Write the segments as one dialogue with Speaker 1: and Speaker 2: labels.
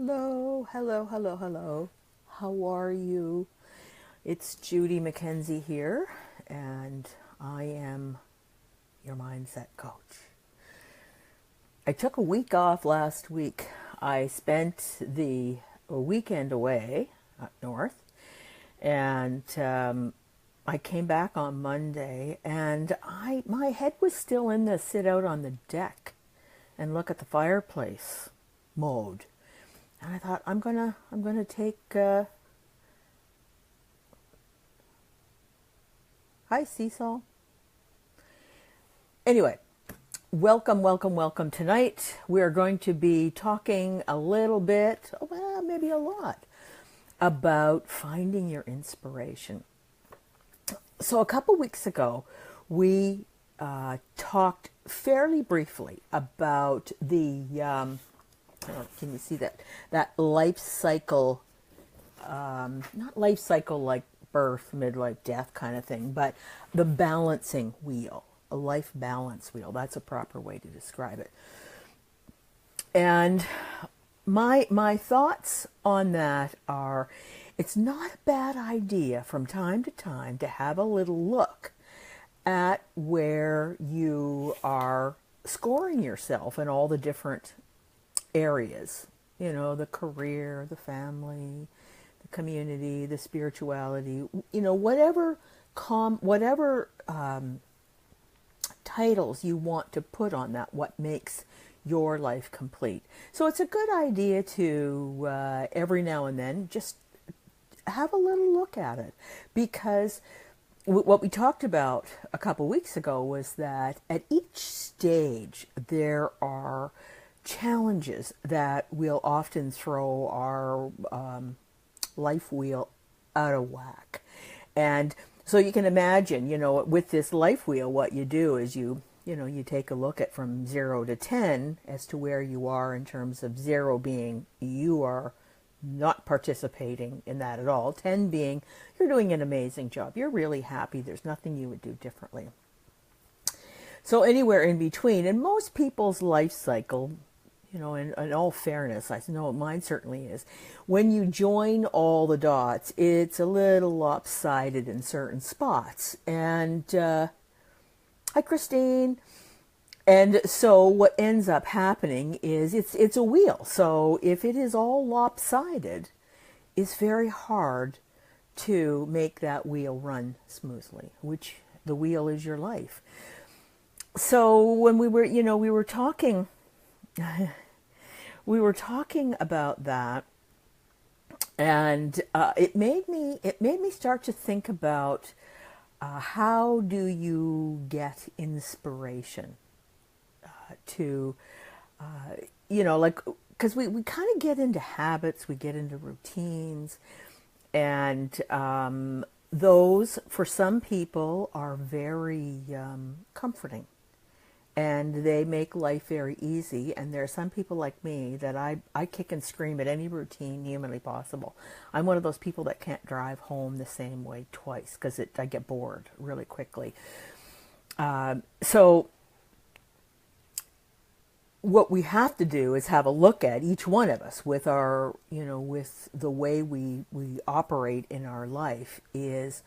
Speaker 1: Hello, hello, hello, hello. How are you? It's Judy McKenzie here, and I am your mindset coach. I took a week off last week. I spent the weekend away up north, and I came back on Monday, and my head was still in the sit out on the deck and look at the fireplace mode. And I thought I'm gonna take. Hi, Seesaw. Anyway, welcome. Tonight we are going to be talking a little bit, well, maybe a lot, about finding your inspiration. So a couple weeks ago, we talked fairly briefly about the. Can you see that life cycle? Not life cycle like birth, midlife, death kind of thing, but the balancing wheel, a life balance wheel. That's a proper way to describe it. And my thoughts on that are, it's not a bad idea from time to time to have a little look at where you are scoring yourself in all the different areas, the career, the family, the community, the spirituality, whatever titles you want to put on that, what makes your life complete. So it's a good idea to every now and then just have a little look at it, because what we talked about a couple weeks ago was that at each stage there are challenges that will often throw our life wheel out of whack. And so you can imagine, with this life wheel, what you do is you take a look at from 0 to 10 as to where you are, in terms of 0 being you are not participating in that at all, 10 being you're doing an amazing job, you're really happy, there's nothing you would do differently. So anywhere in between, and most people's life cycle, in all fairness, I know mine certainly is, when you join all the dots, it's a little lopsided in certain spots. And hi, Christine. And so what ends up happening is it's a wheel. So if it is all lopsided, it's very hard to make that wheel run smoothly, which the wheel is your life. So when we were talking, we were talking about that, and it made me start to think about how do you get inspiration to, because we kind of get into habits, we get into routines, and those for some people are very comforting. And they make life very easy. And there are some people like me that I kick and scream at any routine humanly possible. I'm one of those people that can't drive home the same way twice, because I get bored really quickly. So what we have to do is have a look at each one of us with our, with the way we operate in our life, is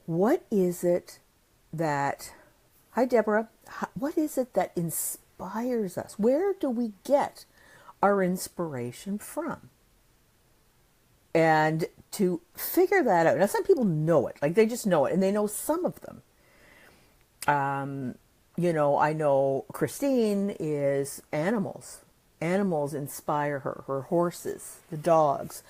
Speaker 1: what is it that... Hi, Deborah. What is it that inspires us? Where do we get our inspiration from? And to figure that out. Now, some people know it. Like, they just know it. And they know some of them. I know Christine is animals. Animals inspire her. Her horses, the dogs,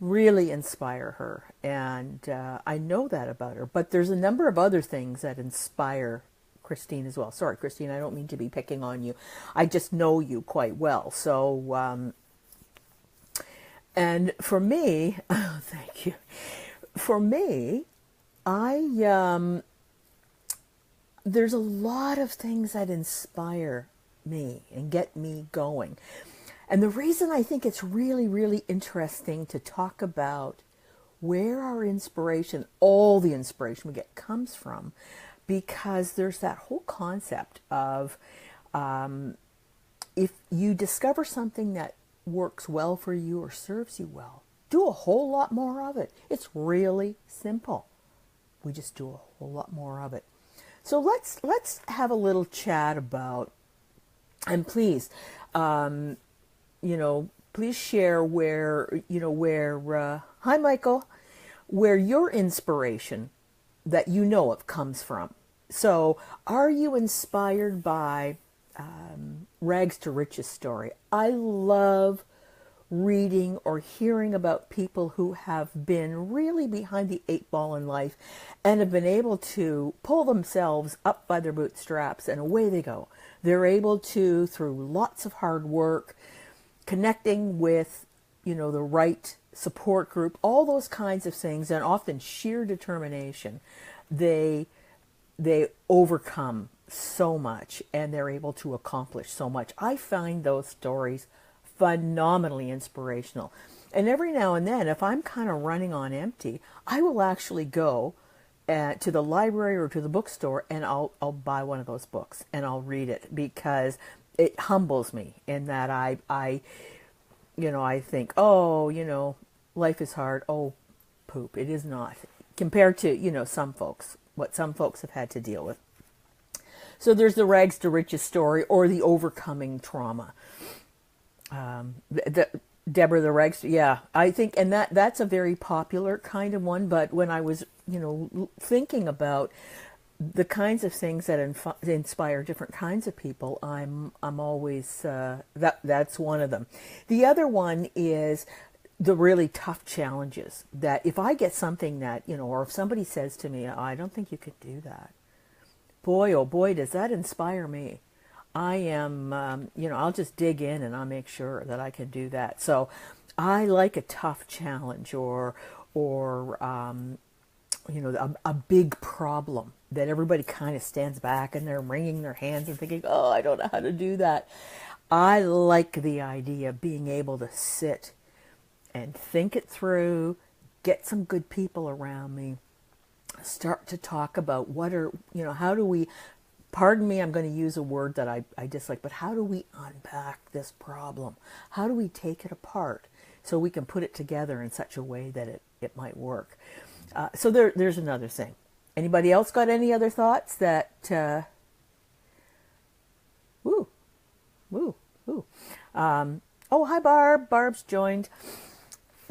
Speaker 1: really inspire her. And I know that about her. But there's a number of other things that inspire Christine as well. Sorry, Christine, I don't mean to be picking on you. I just know you quite well. So, and for me, oh, thank you. For me, there's a lot of things that inspire me and get me going. And the reason I think it's really, really interesting to talk about where our inspiration, all the inspiration we get, comes from, because there's that whole concept of if you discover something that works well for you or serves you well, do a whole lot more of it. It's really simple. We just do a whole lot more of it. So let's have a little chat about, and please, please share where, hi Michael, where your inspiration that you know of comes from. So are you inspired by Rags to Riches story? I love reading or hearing about people who have been really behind the 8 ball in life and have been able to pull themselves up by their bootstraps, and away they go. They're able to, through lots of hard work, connecting with, the right support group, all those kinds of things, and often sheer determination, they overcome so much and they're able to accomplish so much. I find those stories phenomenally inspirational. And every now and then, if I'm kind of running on empty, I will actually go to the library or to the bookstore, and I'll buy one of those books and I'll read it, because it humbles me in that I think, life is hard. Oh, poop. It is not, compared to, some folks, what some folks have had to deal with. So there's the Rags to Riches story, or the overcoming trauma. Deborah, the Rags, yeah, I think, and that's a very popular kind of one. But when I was, thinking about the kinds of things that inspire different kinds of people, I'm always that's one of them. The other one is the really tough challenges. That if I get something that, or if somebody says to me, I don't think you could do that. Boy, oh boy, does that inspire me. I am, I'll just dig in and I'll make sure that I can do that. So I like a tough challenge, or a big problem that everybody kind of stands back and they're wringing their hands and thinking, oh, I don't know how to do that. I like the idea of being able to sit and think it through, get some good people around me, start to talk about how do we, pardon me, I'm going to use a word that I dislike, but how do we unpack this problem? How do we take it apart so we can put it together in such a way that it might work? So there's another thing. Anybody else got any other thoughts that, oh, hi Barb. Barb's joined.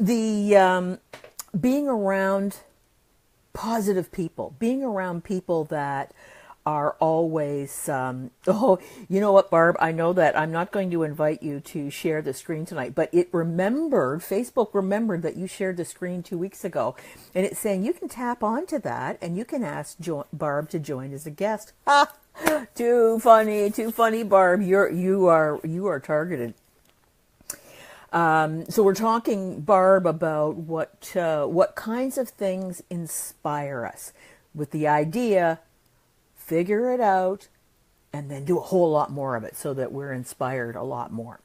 Speaker 1: The being around positive people, being around people that are always, oh, you know what, Barb, I know that I'm not going to invite you to share the screen tonight, but Facebook remembered that you shared the screen 2 weeks ago, and it's saying you can tap onto that and you can ask Barb to join as a guest. Ha! Too funny, Barb. You are targeted. So we're talking, Barb, about what kinds of things inspire us, with the idea, figure it out, and then do a whole lot more of it so that we're inspired a lot more.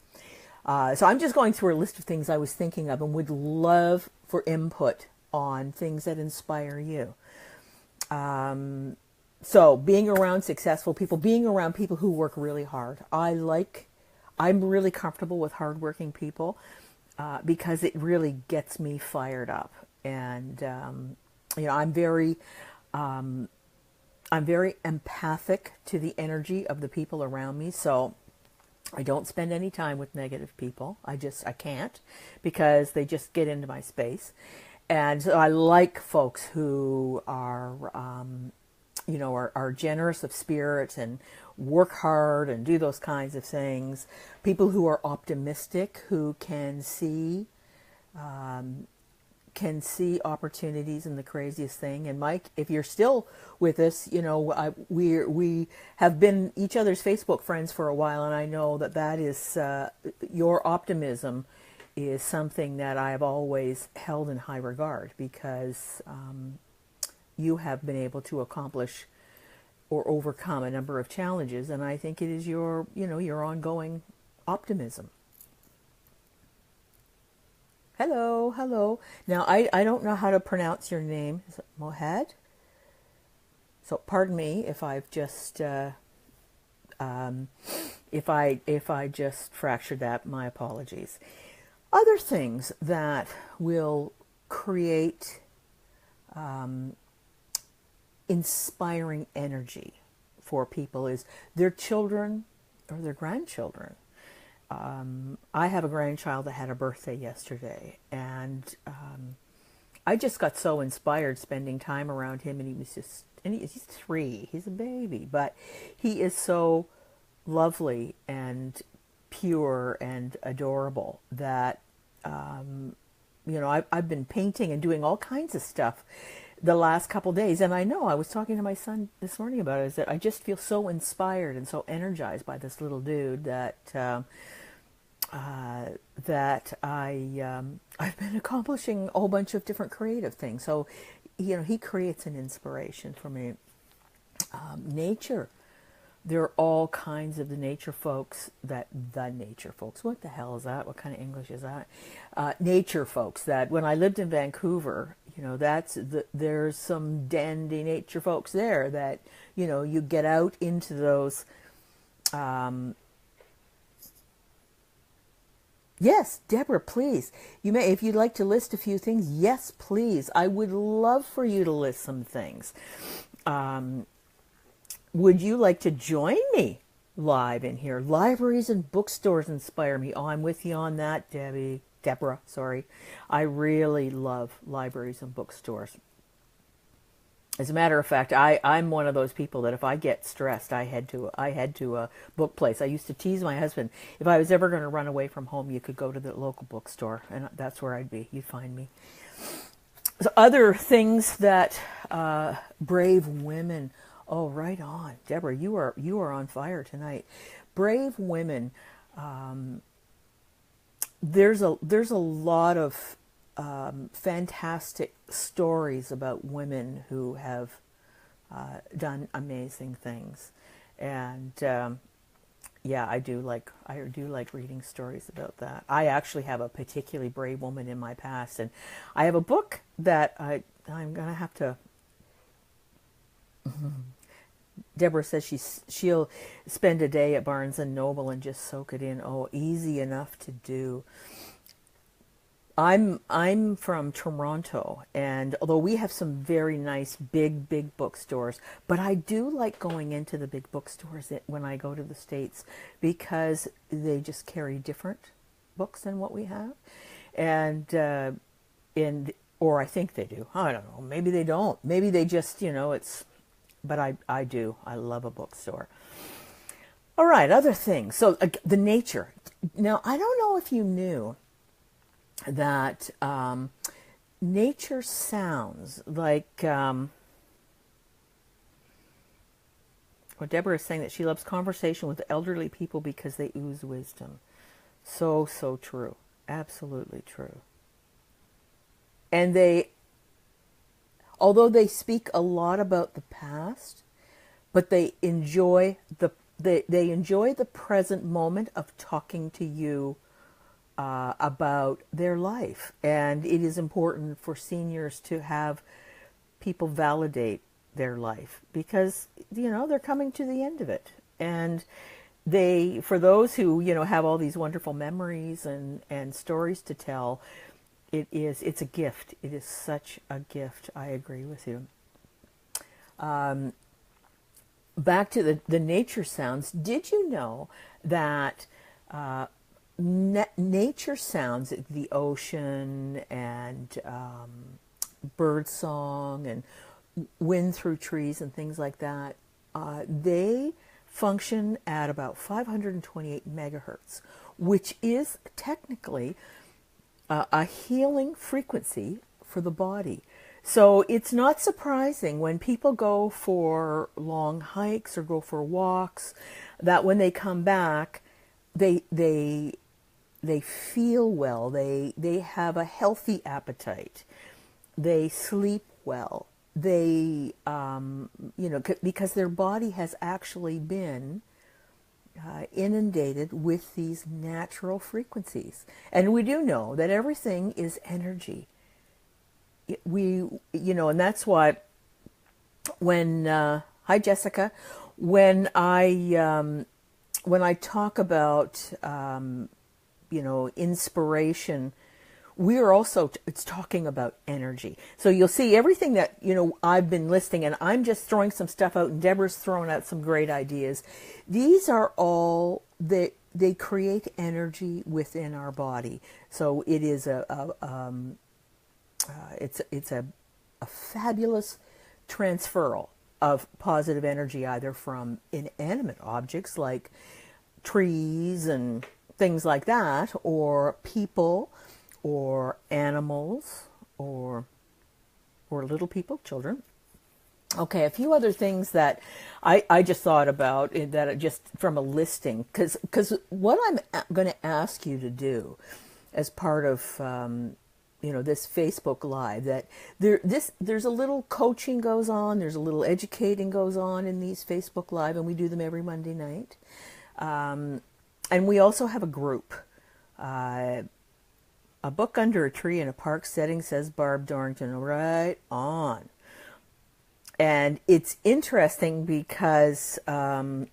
Speaker 1: So I'm just going through a list of things I was thinking of and would love for input on things that inspire you. So being around successful people, being around people who work really hard. I'm really comfortable with hardworking people because it really gets me fired up. And, I'm very empathic to the energy of the people around me. So I don't spend any time with negative people. I can't, because they just get into my space. And so I like folks who are generous of spirit and work hard and do those kinds of things. People who are optimistic, who can see opportunities in the craziest thing. And Mike, if you're still with us, we have been each other's Facebook friends for a while, and I know that is your optimism is something that I've always held in high regard, because you have been able to accomplish or overcome a number of challenges, and I think it is your ongoing optimism. Hello. Now, I don't know how to pronounce your name. Is it Mohed? So pardon me if I've just If I just fractured that, my apologies. Other things that will create inspiring energy for people is their children or their grandchildren. I have a grandchild that had a birthday yesterday, and I just got so inspired spending time around him, and he's 3, he's a baby, but he is so lovely and pure and adorable that, I've been painting and doing all kinds of stuff the last couple days. And I know I was talking to my son this morning about it, is that I just feel so inspired and so energized by this little dude that I've been accomplishing a whole bunch of different creative things. So, he creates an inspiration for me. Nature. There are all kinds of the nature folks, what the hell is that? What kind of English is that? Nature folks that when I lived in Vancouver, there's some dandy nature folks there that, you get out into those, yes, Deborah, please. You may, if you'd like to list a few things, yes, please. I would love for you to list some things. Would you like to join me live in here? Libraries and bookstores inspire me. Oh, I'm with you on that, Deborah, sorry. I really love libraries and bookstores. As a matter of fact, I'm one of those people that if I get stressed, I head to a book place. I used to tease my husband, if I was ever going to run away from home, you could go to the local bookstore, and that's where I'd be. You'd find me. So other things that brave women. Oh, right on, Deborah. You are on fire tonight. Brave women. There's a lot of fantastic stories about women who have done amazing things, and I do like reading stories about that. I actually have a particularly brave woman in my past, and I have a book that I'm gonna have to. Deborah says she'll spend a day at Barnes and Noble and just soak it in. Oh, easy enough to do. I'm from Toronto, and although we have some very nice big bookstores, but I do like going into the big bookstores when I go to the States, because they just carry different books than what we have, or I think they do. I don't know. Maybe they don't. Maybe they just it's. But I do. I love a bookstore. All right, other things. So the nature. Now, I don't know if you knew that nature sounds like, well, Deborah is saying that she loves conversation with elderly people because they ooze wisdom. So true. Absolutely true. And although they speak a lot about the past, but they enjoy the present moment of talking to you about their life. And it is important for seniors to have people validate their life, because they're coming to the end of it, and for those who have all these wonderful memories and stories to tell. It's a gift. It is such a gift. I agree with you. Back to the nature sounds. Did you know that nature sounds, the ocean and bird song and wind through trees and things like that, they function at about 528 megahertz, which is technically a healing frequency for the body. So it's not surprising when people go for long hikes or go for walks that when they come back, they feel well. They have a healthy appetite. They sleep well. They because their body has actually been inundated with these natural frequencies. And we do know that everything is energy. And that's why when, hi Jessica, when I when I talk about, inspiration, we are also, it's talking about energy. So you'll see everything that, I've been listing, and I'm just throwing some stuff out, and Deborah's throwing out some great ideas. These are all, they create energy within our body. So it is it's a fabulous transferal of positive energy, either from inanimate objects like trees and things like that, or people, or animals, or little people, children. Okay, a few other things that I just thought about, that just from a listing, because what I'm going to ask you to do as part of this Facebook Live, that there's a little coaching goes on, there's a little educating goes on in these Facebook Live, and we do them every Monday night, and we also have a group. A book under a tree in a park setting, says Barb Dorrington. Right on. And it's interesting because, so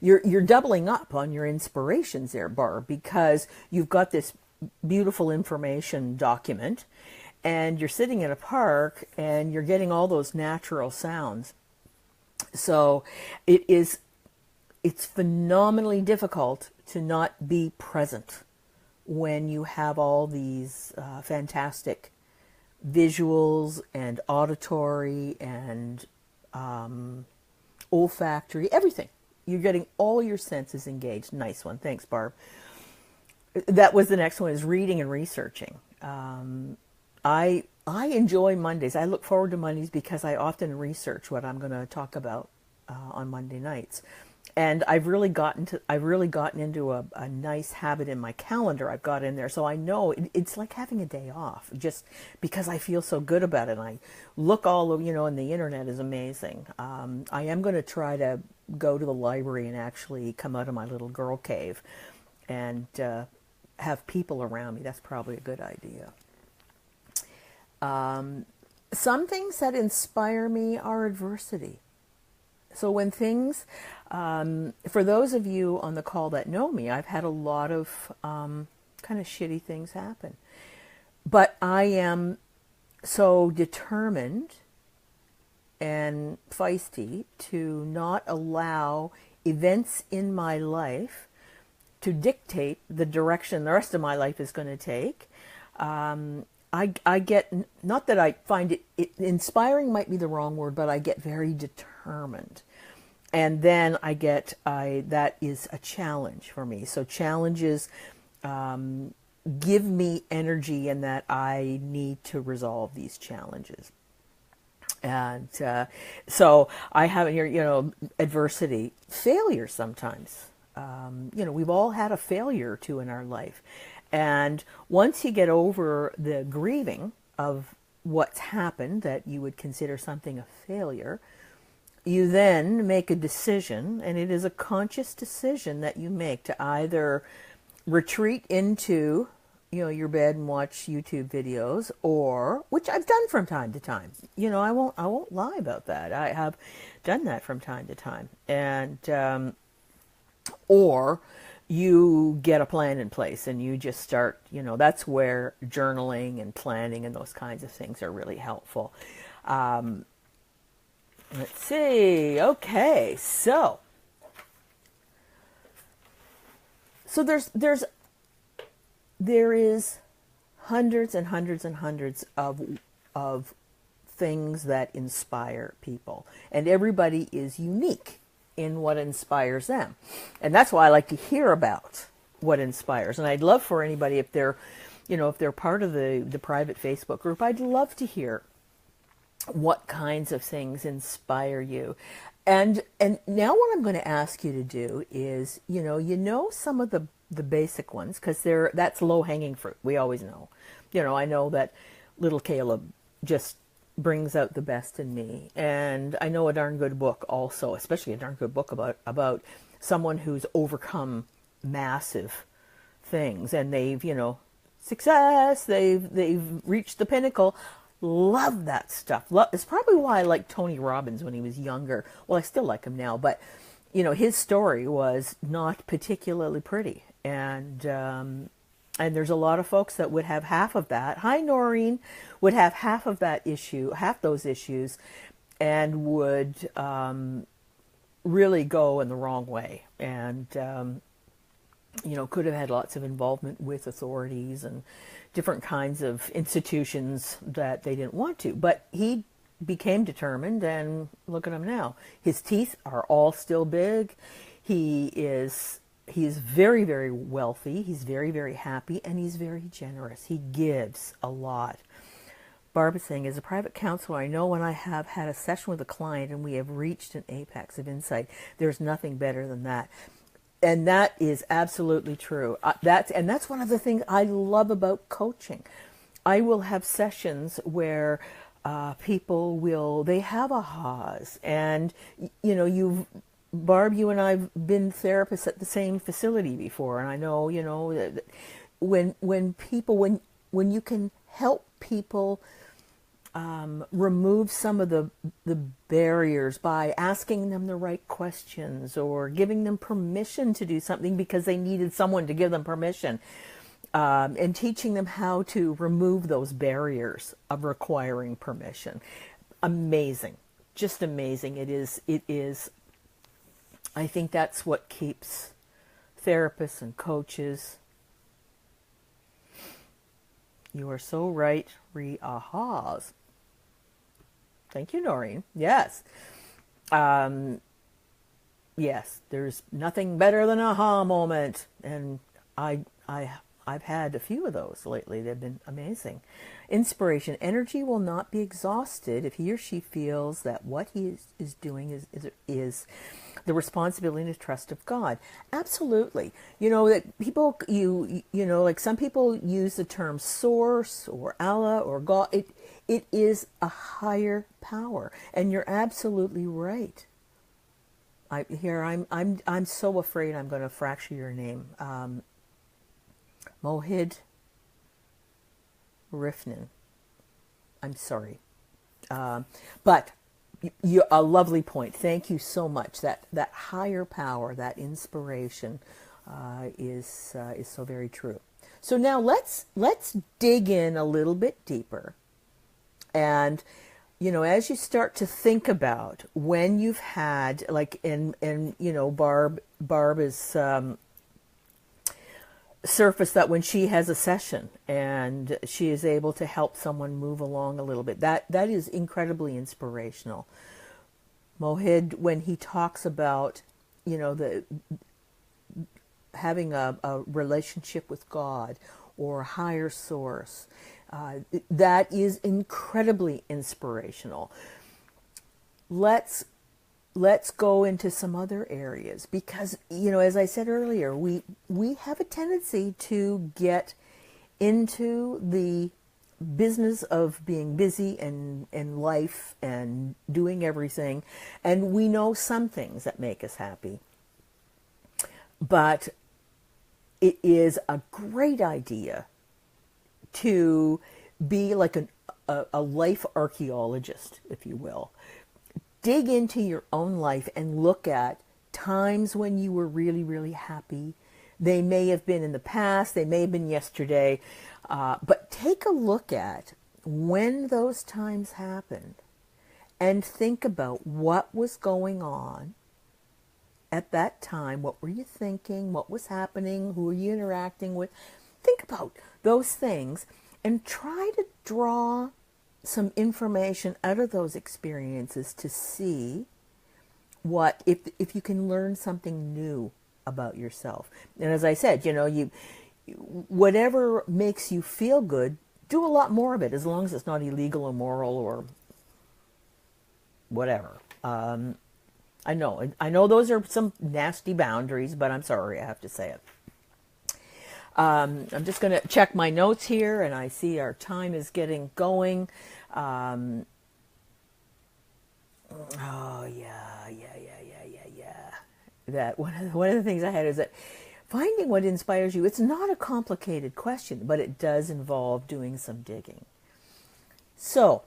Speaker 1: you're doubling up on your inspirations there, Barb, because you've got this beautiful information document, and you're sitting in a park, and you're getting all those natural sounds. So it's phenomenally difficult to not be present when you have all these fantastic visuals and auditory and olfactory, everything. You're getting all your senses engaged. Nice one. Thanks, Barb. That was the next one, is reading and researching. I enjoy Mondays. I look forward to Mondays because I often research what I'm going to talk about on Monday nights. And I've really gotten into a nice habit in my calendar. I've got in there, so I know it's like having a day off, just because I feel so good about it. And I look all over, and the internet is amazing. I am going to try to go to the library and actually come out of my little girl cave and have people around me. That's probably a good idea. Some things that inspire me are adversity. So when things, for those of you on the call that know me, I've had a lot of kind of shitty things happen. But I am so determined and feisty to not allow events in my life to dictate the direction the rest of my life is going to take. I get, not that I find it inspiring might be the wrong word, but I get very determined. And then that is a challenge for me. So challenges give me energy, in that I need to resolve these challenges. And so I have here, adversity, failure sometimes. We've all had a failure or two in our life. And once you get over the grieving of what's happened that you would consider something a failure, you then make a decision, and it is a conscious decision that you make to either retreat into, your bed and watch YouTube videos, or, which I've done from time to time. I won't lie about that. I have done that from time to time. And or you get a plan in place and you just start, that's where journaling and planning and those kinds of things are really helpful. Let's see. Okay, so there is hundreds and hundreds and hundreds of things that inspire people, and everybody is unique in what inspires them. And that's why I like to hear about what inspires. And I'd love for anybody, if they're part of the private Facebook group, I'd love to hear what kinds of things inspire you. And now what I'm going to ask you to do is, some of the basic ones, because that's low-hanging fruit. We always know. I know that little Caleb just brings out the best in me. And I know a darn good book also, especially a darn good book about someone who's overcome massive things, and they've, success, they've reached the pinnacle. Love that stuff. It's probably why I liked Tony Robbins when he was younger. Well, I still like him now, but his story was not particularly pretty. And there's a lot of folks that would have half of that. Hi, Noreen, would have half of that issue, half those issues, and would really go in the wrong way. And, could have had lots of involvement with authorities and different kinds of institutions that they didn't want to. But he became determined, and look at him now. His teeth are all still big. He is very, very wealthy. He's very, very happy, and he's very generous. He gives a lot. Barb is saying, as a private counselor, I know when I have had a session with a client and we have reached an apex of insight, there's nothing better than that. And that is absolutely true. That's one of the things I love about coaching. I will have sessions where people they have ahas, and Barb, you and I've been therapists at the same facility before, and I know that when you can help people remove some of the barriers by asking them the right questions or giving them permission to do something because they needed someone to give them permission, and teaching them how to remove those barriers of requiring permission. Amazing. Just amazing. It is. I think that's what keeps therapists and coaches. You are so right. Ahas. Thank you, Noreen. Yes. Yes, there's nothing better than an aha moment. And I've had a few of those lately. They've been amazing. Inspiration. Energy will not be exhausted if he or she feels that what he is doing is the responsibility and trust of God. Absolutely. That people, like some people use the term source or Allah or God. It is a higher power. And you're absolutely right. I'm so afraid I'm going to fracture your name. Mohid Rifnin. I'm sorry. But a lovely point. Thank you so much. That higher power, that inspiration is so very true. So now let's dig in a little bit deeper. And as you start to think about when you've had Barb is surface that when she has a session and she is able to help someone move along a little bit, that is incredibly inspirational. Mohid, when he talks about the having a relationship with God or a higher source, that is incredibly inspirational. Let's go into some other areas because, as I said earlier, we have a tendency to get into the business of being busy and life and doing everything. And we know some things that make us happy. But it is a great idea to be like a life archaeologist, if you will. Dig into your own life and look at times when you were really, really happy. They may have been in the past, they may have been yesterday, but take a look at when those times happened and think about what was going on at that time. What were you thinking? What was happening? Who were you interacting with? Think about those things and try to draw some information out of those experiences to see what if you can learn something new about yourself. And as I said, whatever makes you feel good, do a lot more of it, as long as it's not illegal, immoral, or whatever. I know those are some nasty boundaries, but I'm sorry, I have to say it. I'm just going to check my notes here, and I see our time is getting going. Oh, yeah. That one of the things I had is that finding what inspires you, it's not a complicated question, but it does involve doing some digging. So,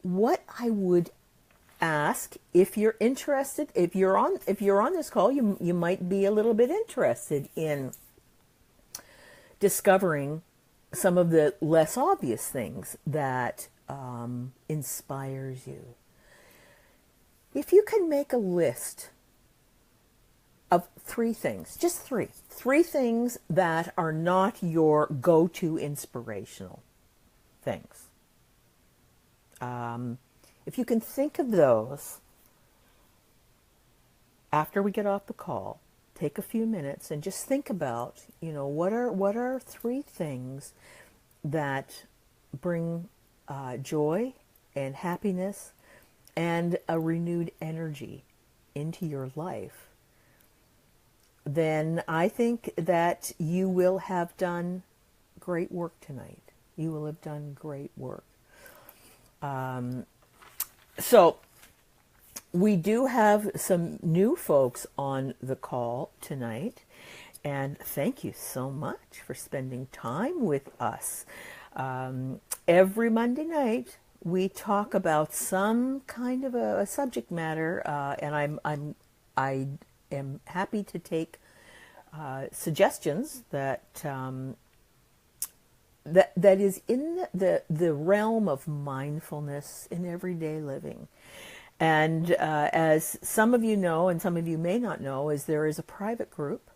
Speaker 1: what I would ask if you're interested. If you're on this call, you might be a little bit interested in discovering some of the less obvious things that inspires you. If you can make a list of 3 things, just 3 things that are not your go-to inspirational things. If you can think of those after we get off the call, take a few minutes and just think about, what are 3 things that bring joy and happiness and a renewed energy into your life. Then I think that you will have done great work tonight. You will have done great work. So we do have some new folks on the call tonight, and thank you so much for spending time with us. Every Monday night we talk about some kind of a subject matter, and I am happy to take suggestions that is in the realm of mindfulness in everyday living. And as some of you know, and some of you may not know, is there is a private group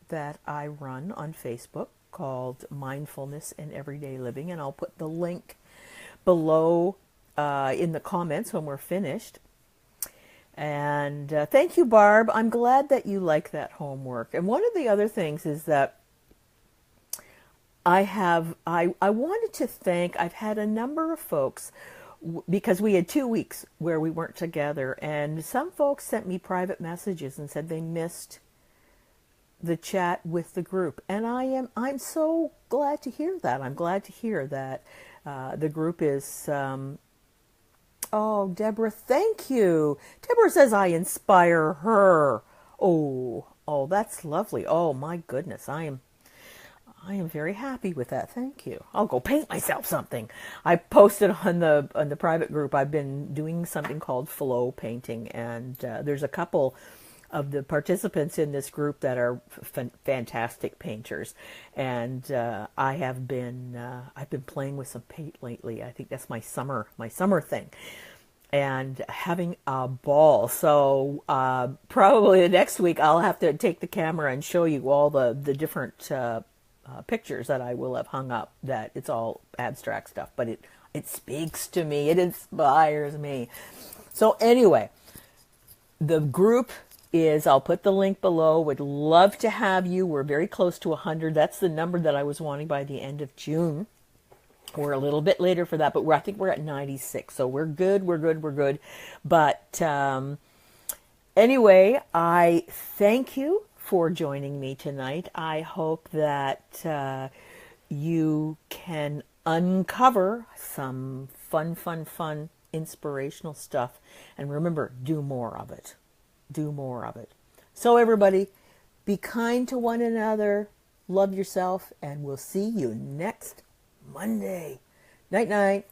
Speaker 1: that I run on Facebook called Mindfulness in Everyday Living, and I'll put the link below in the comments when we're finished. And thank you, Barb. I'm glad that you like that homework. And one of the other things is that I wanted to thank, I've had a number of folks, because we had 2 weeks where we weren't together, and some folks sent me private messages and said they missed the chat with the group. And I'm so glad to hear that. I'm glad to hear that the group is, oh, Deborah, thank you. Deborah says I inspire her. Oh, that's lovely. Oh my goodness. I am very happy with that. Thank you. I'll go paint myself something. I posted on the private group. I've been doing something called flow painting, and there's a couple of the participants in this group that are fantastic painters, and I've been playing with some paint lately. I think that's my summer thing, and having a ball. So probably the next week I'll have to take the camera and show you all the different pictures that I will have hung up. That it's all abstract stuff, but it speaks to me. It inspires me. So anyway, the group is, I'll put the link below. Would love to have you. We're very close to 100. That's the number that I was wanting by the end of June. We're a little bit later for that, but I think we're at 96. So we're good. But anyway, I thank you for joining me tonight. I hope that you can uncover some fun, inspirational stuff. And remember, do more of it. Do more of it. So everybody, be kind to one another, love yourself, and we'll see you next Monday. Night, night.